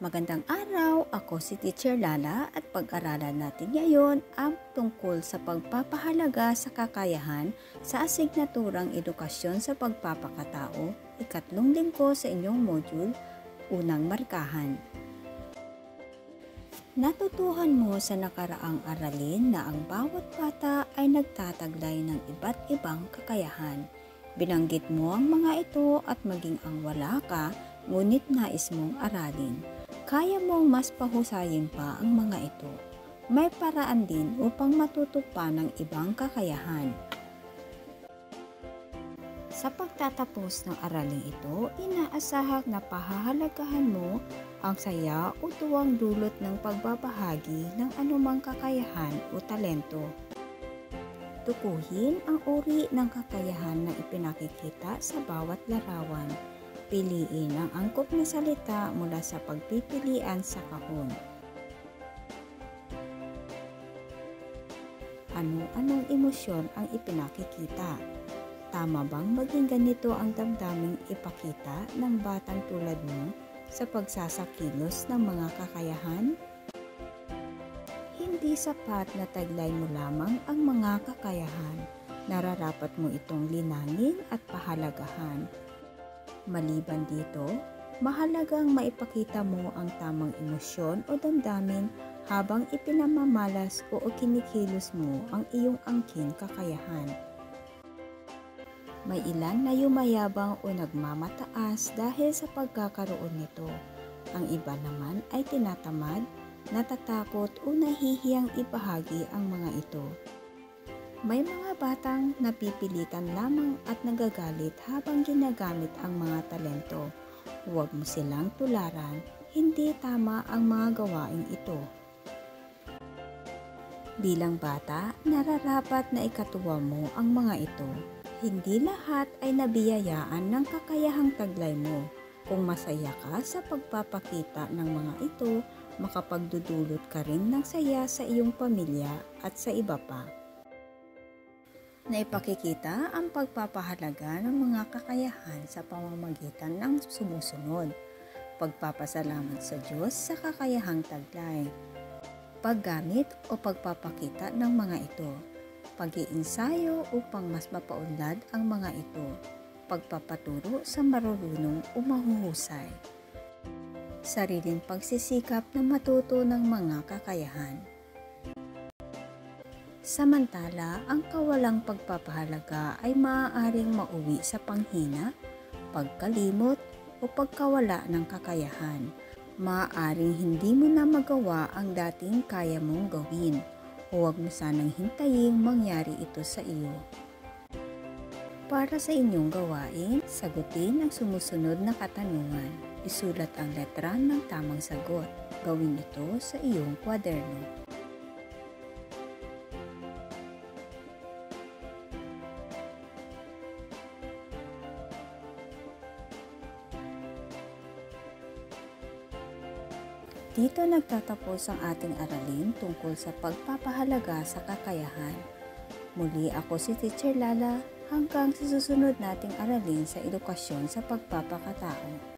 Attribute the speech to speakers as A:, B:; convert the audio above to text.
A: Magandang araw, ako si Teacher Lala at pag-aralan natin ngayon ang tungkol sa pagpapahalaga sa kakayahan sa asignaturang edukasyon sa pagpapakatao, ikatlong linggo sa inyong module, unang markahan. Natutuhan mo sa nakaraang aralin na ang bawat bata ay nagtataglay ng iba't ibang kakayahan. Binanggit mo ang mga ito at maging ang wala ka, ngunit nais mong aralin. Kaya mong mas pahusayin pa ang mga ito. May paraan din upang matuto pa ng ibang kakayahan. Sa pagtatapos ng araling ito, inaasahang na pahahalagahan mo ang saya o tuwang dulot ng pagbabahagi ng anumang kakayahan o talento. Tukuhin ang uri ng kakayahan na ipinakikita sa bawat larawan. Piliin ang angkop na salita mula sa pagpipilian sa kahon. Ano-anong emosyon ang ipinakikita? Tama bang maging ganito ang damdaming ipakita ng batang tulad mo sa pagsasakilos ng mga kakayahan? Hindi sapat na taglay mo lamang ang mga kakayahan. Nararapat mo itong linangin at pahalagahan. Maliban dito, mahalagang maipakita mo ang tamang emosyon o damdamin habang ipinamamalas o kinikilos mo ang iyong angking kakayahan. May ilan na yumayabang o nagmamataas dahil sa pagkakaroon nito. Ang iba naman ay tinatamad, natatakot o nahihiyang ibahagi ang mga ito. May mga batang napipilitan lamang at nagagalit habang ginagamit ang mga talento. Huwag mo silang tularan, hindi tama ang mga gawain ito. Bilang bata, nararapat na ikatuwa mo ang mga ito. Hindi lahat ay nabiyayaan ng kakayahang taglay mo. Kung masaya ka sa pagpapakita ng mga ito, makapagdudulot ka rin ng saya sa iyong pamilya at sa iba pa. Naipakikita ang pagpapahalaga ng mga kakayahan sa pamamagitan ng sumusunod. Pagpapasalamat sa Diyos sa kakayahang taglay. Paggamit o pagpapakita ng mga ito. Pag-iinsayo upang mas mapaunlad ang mga ito. Pagpapaturo sa marurunong o mahuhusay. Sariling pagsisikap na matuto ng mga kakayahan. Samantala, ang kawalang pagpapahalaga ay maaaring mauwi sa panghina, pagkalimot o pagkawala ng kakayahan. Maaaring hindi mo na magawa ang dating kaya mong gawin. Huwag mo sanang hintaying mangyari ito sa iyo. Para sa inyong gawain, sagutin ang sumusunod na katanungan. Isulat ang letra ng tamang sagot. Gawin ito sa iyong kwaderno. Dito nagtatapos ang ating aralin tungkol sa pagpapahalaga sa kakayahan. Muli ako si Teacher Lala hanggang sa susunod nating aralin sa edukasyon sa pagpapakatao.